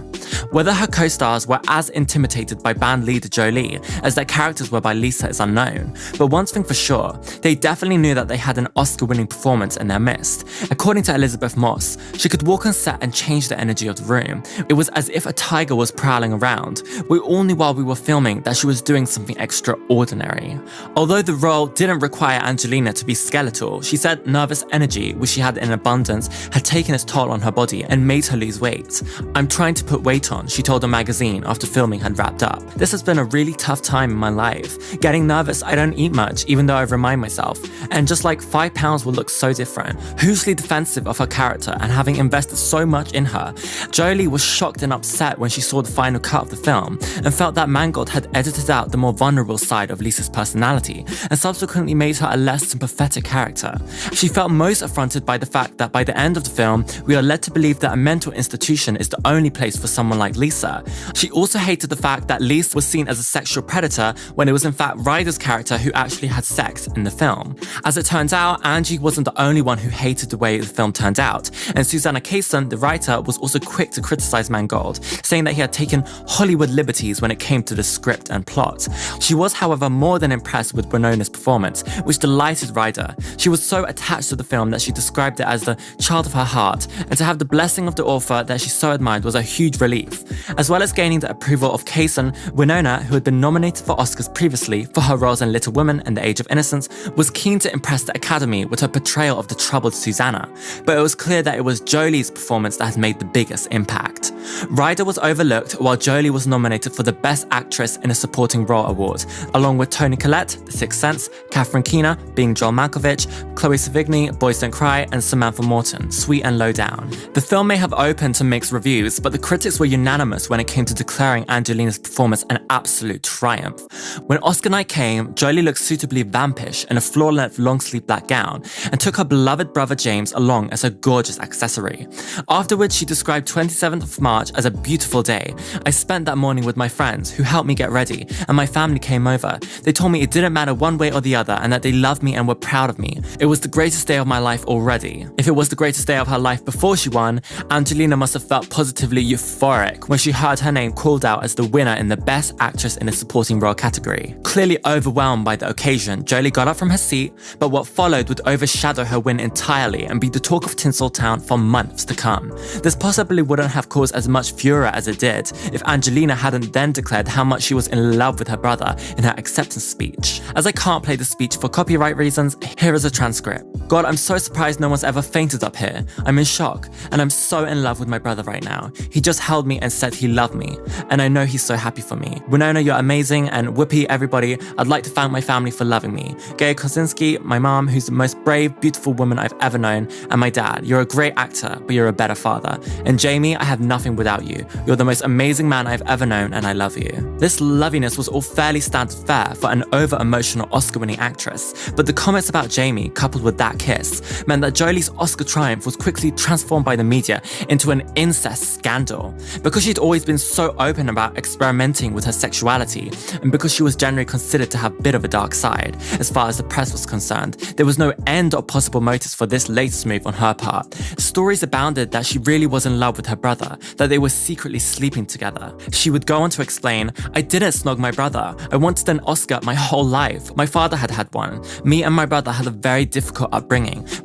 Whether her co-stars were as intimidated by band leader Jolie as their characters were by Lisa is unknown, but one thing for sure, they definitely knew that they had an Oscar-winning performance in their midst. According to Elizabeth Moss, she could walk on set and change the energy of the room. It was as if a tiger was prowling around. We all knew while we were filming that she was doing something extraordinary. Although the role didn't require Angelina to be skeletal, she said nervous energy, which she had in abundance, had taken its toll on her body and made her lose weight. "I'm trying to put weight on," she told a magazine after filming had wrapped up. "This has been a really tough time in my life. Getting nervous, I don't eat much, even though I remind myself, and just like 5 pounds will look so different." Hugely defensive of her character and having invested so much in her, Jolie was shocked and upset when she saw the final cut of the film and felt that Mangold had edited out the more vulnerable side of Lisa's personality and subsequently made her a less sympathetic character. She felt most affronted by the fact that by the end of the film, we are led to believe that a mental institution is the only place for someone like Lisa. She also hated the fact that Lisa was seen as a sexual predator when it was in fact Ryder's character who actually had sex in the film. As it turns out, Angie wasn't the only one who hated the way the film turned out, and Susanna Kayson, the writer, was also quick to criticize Mangold, saying that he had taken Hollywood liberties when it came to the script and plot. She was, however, more than impressed with Winona's performance, which delighted Ryder. She was so attached to the film that she described it as the child of her heart, and to have the blessing of the author that she so admired was a huge relief. As well as gaining the approval of Kayson, Winona, who had been nominated for Oscars previously for her roles in Little Women and The Age of Innocence, was keen to impress the Academy with her portrayal of the troubled Susanna, but it was clear that it was Jolie's performance that had made the biggest impact. Ryder was overlooked while Jolie was nominated for the Best Actress in a Supporting Role award, along with Toni Collette, The Sixth Sense, Catherine Keener, being Joel Malkovich, Chloe Sevigny, Boys Don't Cry, and Samantha Morton, Sweet and Low Down. The film may have opened to mixed reviews, but the critics were unanimous when it came to declaring Angelina's performance an absolute triumph. When Oscar night came, Jolie looked suitably vampish in a floor-length long-sleeve black gown and took her beloved brother James along as a gorgeous accessory. Afterwards, she described 27th of March as a beautiful day. "I spent that morning with my friends who helped me get ready, and my family came over. They told me it didn't matter one way or the other and that they loved me and were proud of me. It was the greatest day of my life already." If it was the greatest day of her life before she won, Angelina must have felt positively euphoric when she heard her name called out as the winner in the Best Actress in a Supporting Role category. Clearly overwhelmed by the occasion, Jolie got up from her seat, but what followed would overshadow her win entirely and be the talk of Tinseltown for months to come. This possibly wouldn't have caused as much furor as it did if Angelina hadn't then declared how much she was in love with her brother in her acceptance speech. As I can't play the speech for copyright reasons, here is a transcript. God, I'm so surprised no one's ever fainted up here. I'm in shock, and I'm so in love with my brother right now. He just held me and said he loved me, and I know he's so happy for me. Winona, you're amazing, and whoopee everybody, I'd like to thank my family for loving me. Gaya Kosinski, my mom, who's the most brave, beautiful woman I've ever known, and my dad, you're a great actor, but you're a better father. And Jamie, I have nothing without you. You're the most amazing man I've ever known, and I love you. This loviness was all fairly standard fare for an over-emotional Oscar-winning actress, but the comments about Jamie, coupled with that kiss, meant that Jolie's Oscar triumph was quickly transformed by the media into an incest scandal. Because she'd always been so open about experimenting with her sexuality, and because she was generally considered to have a bit of a dark side, as far as the press was concerned, there was no end of possible motives for this latest move on her part. Stories abounded that she really was in love with her brother, that they were secretly sleeping together. She would go on to explain, I didn't snog my brother. I wanted an Oscar my whole life. My father had had one. Me and my brother had a very difficult upbringing.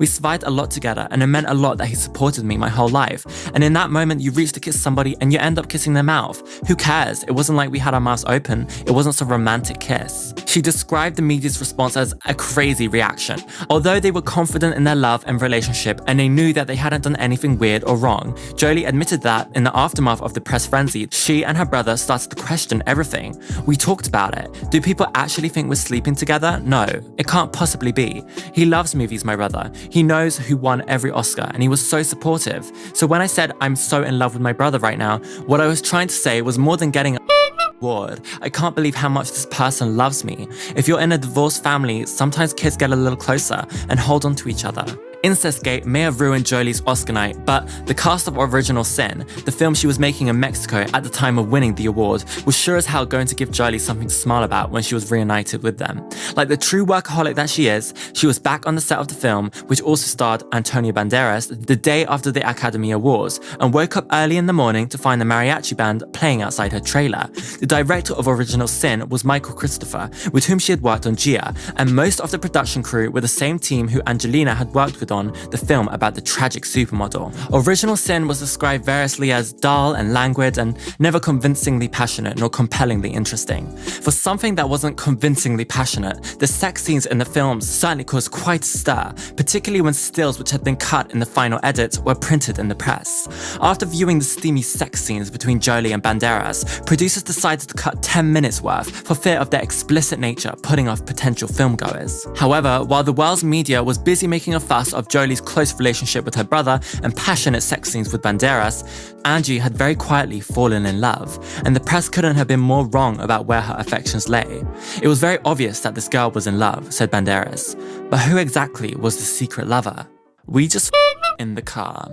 We survived a lot together, and it meant a lot that he supported me my whole life. And in that moment, you reach to kiss somebody and you end up kissing their mouth. Who cares? It wasn't like we had our mouths open. It wasn't some romantic kiss. She described the media's response as a crazy reaction. Although they were confident in their love and relationship and they knew that they hadn't done anything weird or wrong, Jolie admitted that in the aftermath of the press frenzy, she and her brother started to question everything. We talked about it. Do people actually think we're sleeping together? No, it can't possibly be. He loves movies, my brother. He knows who won every Oscar and he was so supportive. So when I said I'm so in love with my brother right now, what I was trying to say was more than getting award. I can't believe how much this person loves me. If you're in a divorced family, sometimes kids get a little closer and hold on to each other. Incestgate may have ruined Jolie's Oscar night, but the cast of Original Sin, the film she was making in Mexico at the time of winning the award, was sure as hell going to give Jolie something to smile about when she was reunited with them. Like the true workaholic that she is, she was back on the set of the film, which also starred Antonio Banderas, the day after the Academy Awards, and woke up early in the morning to find the mariachi band playing outside her trailer. The director of Original Sin was Michael Christopher, with whom she had worked on Gia, and most of the production crew were the same team who Angelina had worked with on the film about the tragic supermodel. Original Sin was described variously as dull and languid and never convincingly passionate nor compellingly interesting. For something that wasn't convincingly passionate, the sex scenes in the film certainly caused quite a stir, particularly when stills which had been cut in the final edit were printed in the press. After viewing the steamy sex scenes between Jolie and Banderas, producers decided to cut 10 minutes worth for fear of their explicit nature putting off potential filmgoers. However, while the world's media was busy making a fuss of Jolie's close relationship with her brother and passionate sex scenes with Banderas, Angie had very quietly fallen in love, and the press couldn't have been more wrong about where her affections lay. It was very obvious that this girl was in love, said Banderas. But who exactly was the secret lover? We just in the car.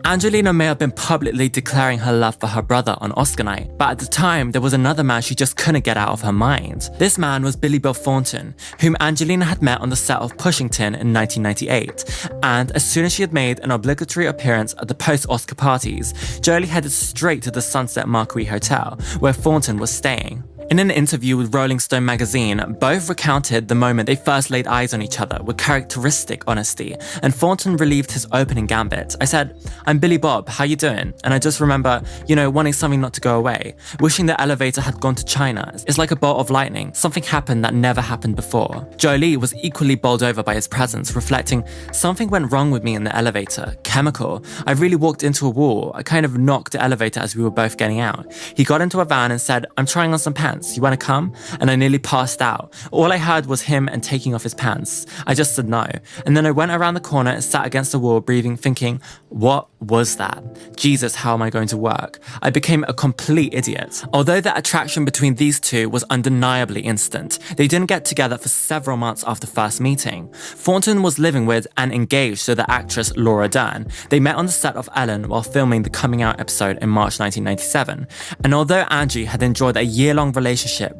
Angelina may have been publicly declaring her love for her brother on Oscar night, but at the time, there was another man she just couldn't get out of her mind. This man was Billy Bob Thornton, whom Angelina had met on the set of Pushington in 1998, and as soon as she had made an obligatory appearance at the post-Oscar parties, Jolie headed straight to the Sunset Marquis Hotel, where Thornton was staying. In an interview with Rolling Stone magazine, both recounted the moment they first laid eyes on each other with characteristic honesty, and Thornton relieved his opening gambit. I said, I'm Billy Bob, how you doing? And I just remember, wanting something not to go away, wishing the elevator had gone to China. It's like a bolt of lightning, something happened that never happened before. Jolie was equally bowled over by his presence, reflecting, something went wrong with me in the elevator, chemical. I really walked into a wall. I kind of knocked the elevator as we were both getting out. He got into a van and said, I'm trying on some pants. You want to come? And I nearly passed out. All I heard was him and taking off his pants. I just said no. And then I went around the corner and sat against the wall breathing, thinking, what was that? Jesus, how am I going to work? I became a complete idiot. Although the attraction between these two was undeniably instant, they didn't get together for several months after first meeting. Thornton was living with and engaged to the actress Laura Dern. They met on the set of Ellen while filming the Coming Out episode in March 1997. And although Angie had enjoyed a year-long relationship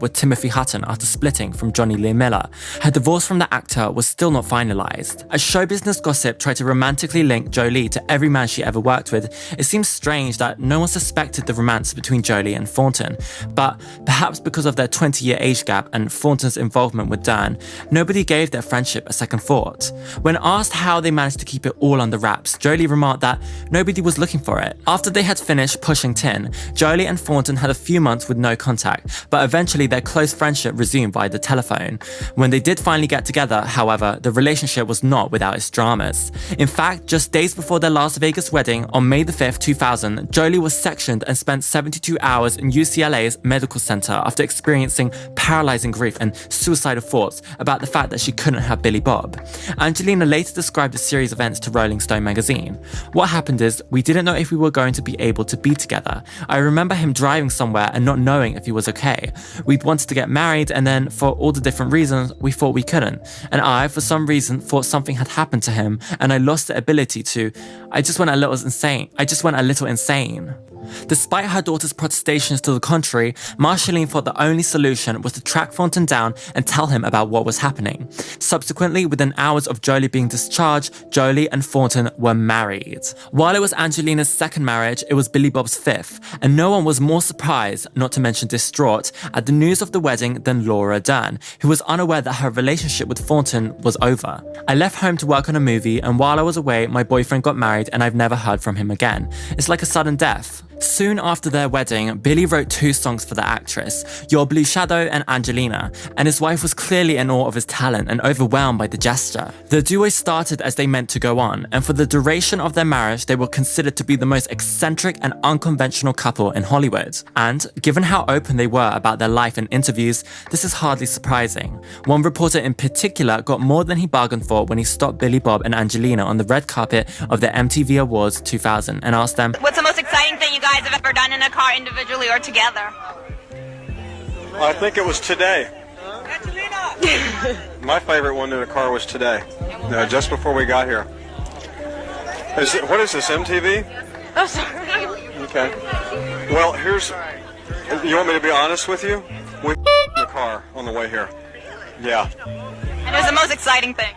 with Timothy Hutton after splitting from Johnny Lee Miller, her divorce from the actor was still not finalized. As show business gossip tried to romantically link Jolie to every man she ever ever worked with, it seems strange that no one suspected the romance between Jolie and Thornton. But perhaps because of their 20-year age gap and Thornton's involvement with Dan, nobody gave their friendship a second thought. When asked how they managed to keep it all under wraps, Jolie remarked that nobody was looking for it. After they had finished pushing tin, Jolie and Thornton had a few months with no contact, but eventually their close friendship resumed via the telephone. When they did finally get together, however, the relationship was not without its dramas. In fact, just days before their Las Vegas wedding, on May the 5th, 2000, Jolie was sectioned and spent 72 hours in UCLA's medical center after experiencing paralyzing grief and suicidal thoughts about the fact that she couldn't have Billy Bob. Angelina later described the series of events to Rolling Stone magazine. "What happened is, we didn't know if we were going to be able to be together. I remember him driving somewhere and not knowing if he was okay. We'd wanted to get married, and then for all the different reasons, we thought we couldn't. And I, for some reason, thought something had happened to him, and I lost the ability to. I just went a little insane. Despite her daughter's protestations to the contrary, Marceline thought the only solution was to track Thornton down and tell him about what was happening. Subsequently, within hours of Jolie being discharged, Jolie and Thornton were married. While it was Angelina's second marriage, it was Billy Bob's fifth, and no one was more surprised, not to mention distraught, at the news of the wedding than Laura Dern, who was unaware that her relationship with Thornton was over. "I left home to work on a movie, and while I was away, my boyfriend got married and I've never heard from him again. It's like a sudden death." Soon after their wedding, Billy wrote 2 songs for the actress, Your Blue Shadow and Angelina, and his wife was clearly in awe of his talent and overwhelmed by the gesture. The duo started as they meant to go on, and for the duration of their marriage, they were considered to be the most eccentric and unconventional couple in Hollywood. And given how open they were about their life in interviews, this is hardly surprising. One reporter in particular got more than he bargained for when he stopped Billy Bob and Angelina on the red carpet of the MTV Awards 2000 and asked them, "What's the most exciting thing you guys have ever done in a car individually or together?" I think it was today. My favorite one in a car was today, just before we got here. What is this, MTV? Oh, sorry. Okay. Well, you want me to be honest with you? We in the car on the way here. Yeah. And it was the most exciting thing.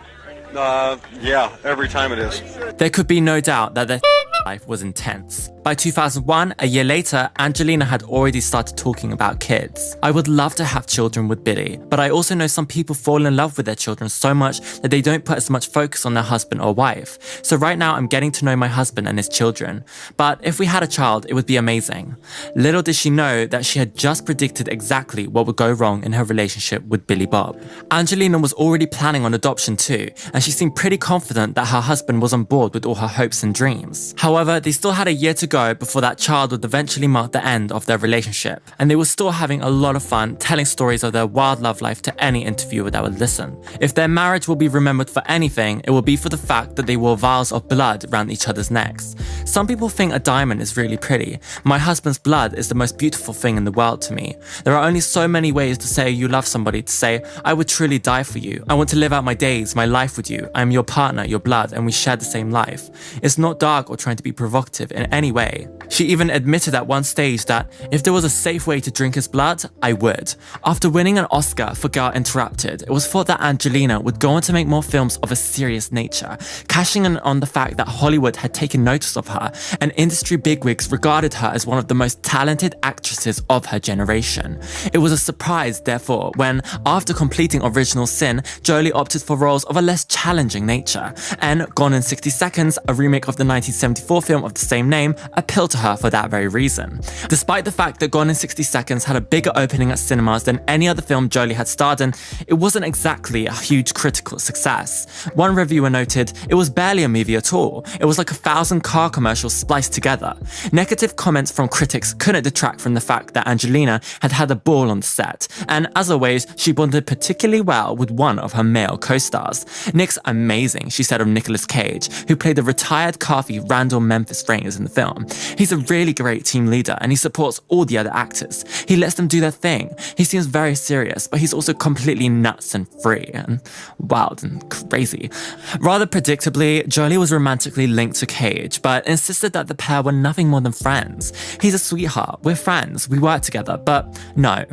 Yeah, every time it is. There could be no doubt that their life was intense. By 2001, a year later, Angelina had already started talking about kids. "I would love to have children with Billy, but I also know some people fall in love with their children so much that they don't put as much focus on their husband or wife. So right now I'm getting to know my husband and his children. But if we had a child, it would be amazing." Little did she know that she had just predicted exactly what would go wrong in her relationship with Billy Bob. Angelina was already planning on adoption too, and she seemed pretty confident that her husband was on board with all her hopes and dreams. However, they still had a year to go before that child would eventually mark the end of their relationship, and they were still having a lot of fun telling stories of their wild love life to any interviewer that would listen. If their marriage will be remembered for anything, it will be for the fact that they wore vials of blood around each other's necks. Some people think a diamond is really pretty. My husband's blood is the most beautiful thing in the world to me. There are only so many ways to say you love somebody, to say, "I would truly die for you. I want to live out my days, my life with you. I am your partner, your blood, and we share the same life." It's not dark or trying to be provocative in any way. She even admitted at one stage that if there was a safe way to drink his blood, I would. After winning an Oscar for Girl Interrupted, it was thought that Angelina would go on to make more films of a serious nature, cashing in on the fact that Hollywood had taken notice of her, and industry bigwigs regarded her as one of the most talented actresses of her generation. It was a surprise, therefore, when, after completing Original Sin, Jolie opted for roles of a less challenging nature, and Gone in 60 Seconds, a remake of the 1974 film of the same name, appealed to her for that very reason. Despite the fact that Gone in 60 Seconds had a bigger opening at cinemas than any other film Jolie had starred in, it wasn't exactly a huge critical success. One reviewer noted, "It was barely a movie at all. It was like 1,000 car commercials spliced together." Negative comments from critics couldn't detract from the fact that Angelina had had a ball on the set, and as always, she bonded particularly well with one of her male co-stars. "Nick's amazing," she said of Nicolas Cage, who played the retired Carthy Randall Memphis Rangers in the film. "He's a really great team leader, and he supports all the other actors. He lets them do their thing. He seems very serious, but he's also completely nuts and free and wild and crazy." Rather predictably, Jolie was romantically linked to Cage, but insisted that the pair were nothing more than friends. "He's a sweetheart. We're friends. We work together, but no.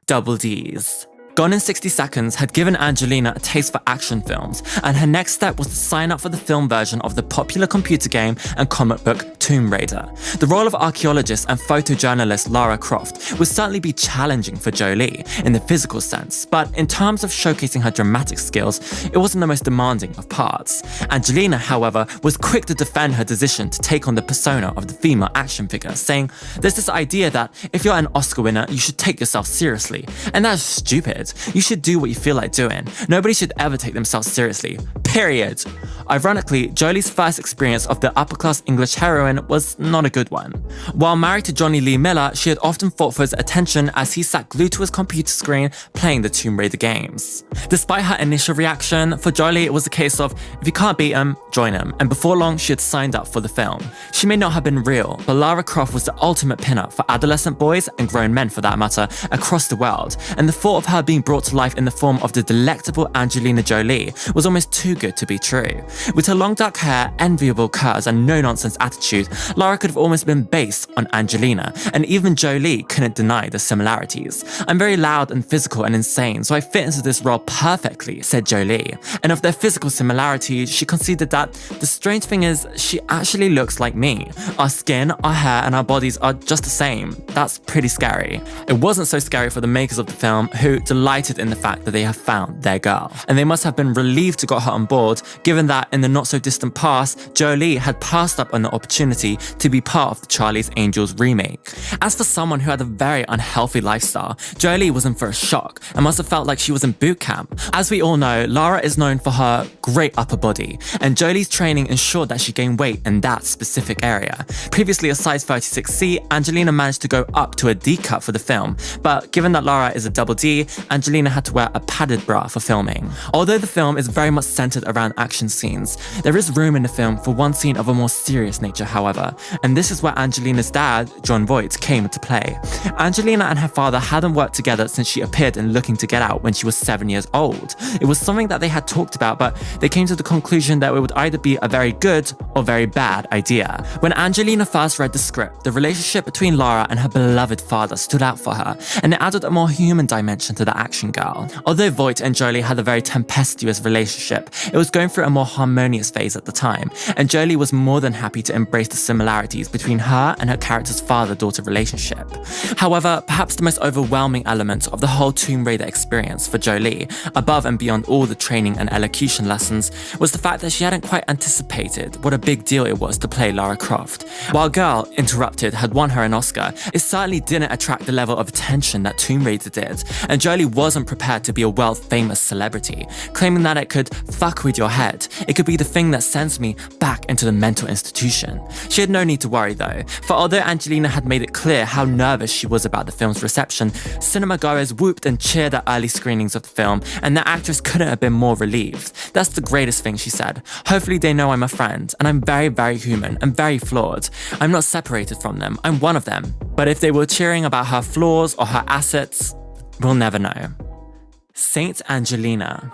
Double D's." Gone in 60 Seconds had given Angelina a taste for action films, and her next step was to sign up for the film version of the popular computer game and comic book Tomb Raider. The role of archaeologist and photojournalist Lara Croft would certainly be challenging for Jolie in the physical sense, but in terms of showcasing her dramatic skills, it wasn't the most demanding of parts. Angelina, however, was quick to defend her decision to take on the persona of the female action figure, saying, "There's this idea that if you're an Oscar winner, you should take yourself seriously. And that's stupid. You should do what you feel like doing. Nobody should ever take themselves seriously. Period." Ironically, Jolie's first experience of the upper-class English heroine was not a good one. While married to Johnny Lee Miller, she had often fought for his attention as he sat glued to his computer screen playing the Tomb Raider games. Despite her initial reaction, for Jolie it was a case of, if you can't beat him, join him, and before long she had signed up for the film. She may not have been real, but Lara Croft was the ultimate pinup for adolescent boys and grown men for that matter across the world, and the thought of her being brought to life in the form of the delectable Angelina Jolie was almost too good to be true. With her long dark hair, enviable curves and no-nonsense attitude, Lara could have almost been based on Angelina, and even Jolie couldn't deny the similarities. "I'm very loud and physical and insane, so I fit into this role perfectly," said Jolie. And of their physical similarities, she conceded that the strange thing is she actually looks like me. Our skin, our hair and our bodies are just the same. That's pretty scary. It wasn't so scary for the makers of the film, who delighted in the fact that they have found their girl. And they must have been relieved to get her on board, given that in the not-so-distant past, Jolie had passed up on the opportunity to be part of the Charlie's Angels remake. As for someone who had a very unhealthy lifestyle, Jolie was in for a shock and must have felt like she was in boot camp. As we all know, Lara is known for her great upper body, and Jolie's training ensured that she gained weight in that specific area. Previously a size 36C, Angelina managed to go up to a D cut for the film, but given that Lara is a double D, Angelina had to wear a padded bra for filming. Although the film is very much centered around action scenes, there is room in the film for one scene of a more serious nature, however, and this is where Angelina's dad, John Voight, came into play. Angelina and her father hadn't worked together since she appeared in Looking to Get Out when she was 7 years old. It was something that they had talked about, but they came to the conclusion that it would either be a very good or very bad idea. When Angelina first read the script, the relationship between Lara and her beloved father stood out for her, and it added a more human dimension to the action girl. Although Voight and Jolie had a very tempestuous relationship, it was going through a more harmonious phase at the time, and Jolie was more than happy to embrace the similarities between her and her character's father-daughter relationship. However, perhaps the most overwhelming element of the whole Tomb Raider experience for Jolie, above and beyond all the training and elocution lessons, was the fact that she hadn't quite anticipated what a big deal it was to play Lara Croft. While Girl, Interrupted, had won her an Oscar, it certainly didn't attract the level of attention that Tomb Raider did, and Jolie wasn't prepared to be a world-famous celebrity, claiming that it could fuck with your head. It could be the thing that sends me back into the mental institution. She had no need to worry though, for although Angelina had made it clear how nervous she was about the film's reception, cinema-goers whooped and cheered at early screenings of the film, and the actress couldn't have been more relieved. "That's the greatest thing," she said. "Hopefully they know I'm a friend, and I'm very, very human and very flawed. I'm not separated from them, I'm one of them. But if they were cheering about her flaws or her assets, we'll never know." Saint Angelina.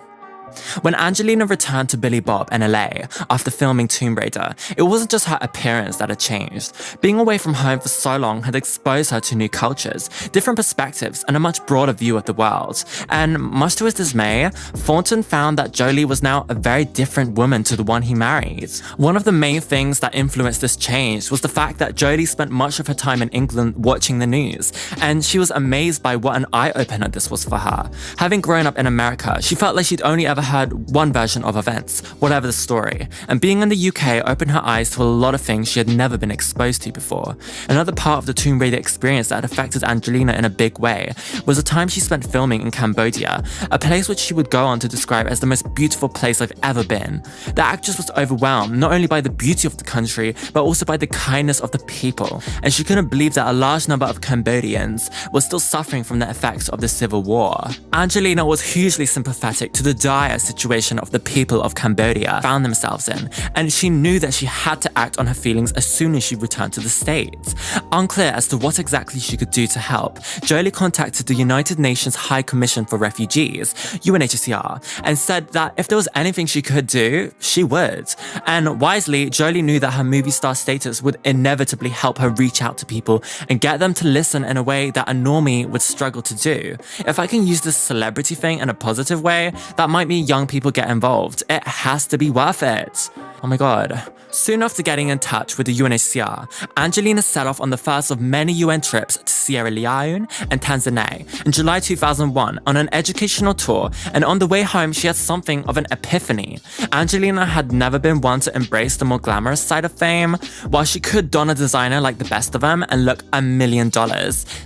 When Angelina returned to Billy Bob in LA after filming Tomb Raider, it wasn't just her appearance that had changed. Being away from home for so long had exposed her to new cultures, different perspectives, and a much broader view of the world. And much to his dismay, Thornton found that Jolie was now a very different woman to the one he married. One of the main things that influenced this change was the fact that Jolie spent much of her time in England watching the news, and she was amazed by what an eye-opener this was for her. Having grown up in America, she felt like she'd only ever heard one version of events, whatever the story, and being in the UK opened her eyes to a lot of things she had never been exposed to before. Another part of the Tomb Raider experience that affected Angelina in a big way was the time she spent filming in Cambodia, a place which she would go on to describe as the most beautiful place I've ever been. The actress was overwhelmed not only by the beauty of the country, but also by the kindness of the people, and she couldn't believe that a large number of Cambodians were still suffering from the effects of the civil war. Angelina was hugely sympathetic to the dire dire situation of the people of Cambodia found themselves in, and she knew that she had to act on her feelings as soon as she returned to the States. Unclear as to what exactly she could do to help, Jolie contacted the United Nations High Commission for Refugees, UNHCR, and said that if there was anything she could do, she would. And wisely, Jolie knew that her movie star status would inevitably help her reach out to people and get them to listen in a way that a normie would struggle to do. If I can use this celebrity thing in a positive way, that might mean young people get involved. It has to be worth it. Oh my god. Soon after getting in touch with the UNHCR, Angelina set off on the first of many UN trips to Sierra Leone and Tanzania in July 2001 on an educational tour, and on the way home she had something of an epiphany. Angelina had never been one to embrace the more glamorous side of fame. While she could don a designer like the best of them and look $1 million,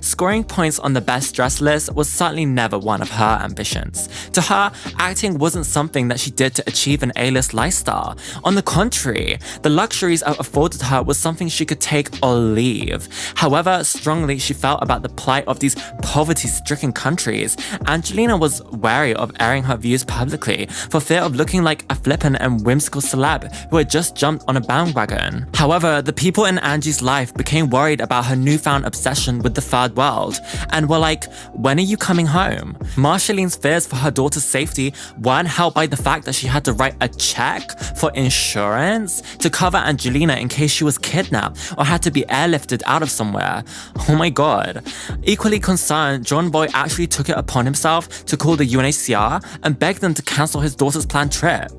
scoring points on the best dress list was certainly never one of her ambitions. To her, acting wasn't something that she did to achieve an A-list lifestyle. On the contrary, the luxuries it afforded her was something she could take or leave. However strongly she felt about the plight of these poverty-stricken countries, Angelina was wary of airing her views publicly for fear of looking like a flippant and whimsical celeb who had just jumped on a bandwagon. However, the people in Angie's life became worried about her newfound obsession with the third world and were like, when are you coming home? Marshaline's fears for her daughter's safety weren't helped by the fact that she had to write a check for insurance to cover Angelina in case she was kidnapped or had to be airlifted out of somewhere. Oh my god. Equally concerned, John Boy actually took it upon himself to call the UNHCR and beg them to cancel his daughter's planned trip.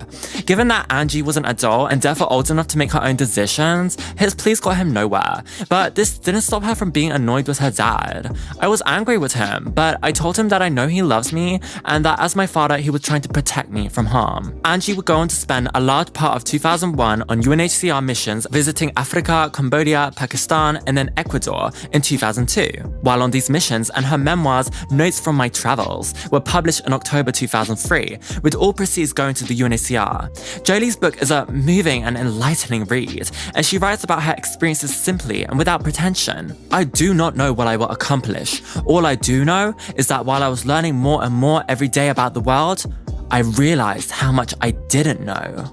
Given that Angie was an adult and therefore old enough to make her own decisions, his pleas got him nowhere. But this didn't stop her from being annoyed with her dad. I was angry with him, but I told him that I know he loves me and that as my father he was trying to protect me from harm. Angie would go on to spend a large part of 2001 on UNHCR missions visiting Africa, Cambodia, Pakistan, and then Ecuador in 2002. While on these missions, and her memoirs, Notes from My Travels, were published in October 2003, with all proceeds going to the UNHCR. Jolie's book is a moving and enlightening read, and she writes about her experiences simply and without pretension. I do not know what I will accomplish. All I do know is that while I was learning more and more every day about the world, I realized how much I didn't know.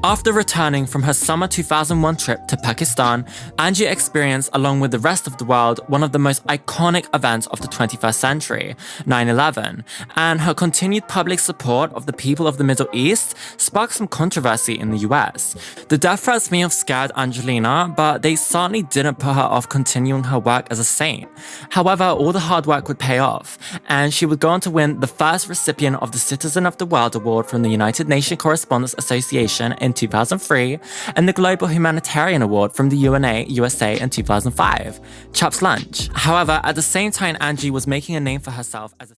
After returning from her summer 2001 trip to Pakistan, Angie experienced, along with the rest of the world, one of the most iconic events of the 21st century, 9/11, and her continued public support of the people of the Middle East sparked some controversy in the US. The death threats may have scared Angelina, but they certainly didn't put her off continuing her work as a saint. However, all the hard work would pay off, and she would go on to win the first recipient of the Citizen of the World Award from the United Nations Correspondents Association in 2003 and the Global Humanitarian Award from the UNA USA in 2005. Chops lunch. However, at the same time, Angie was making a name for herself as a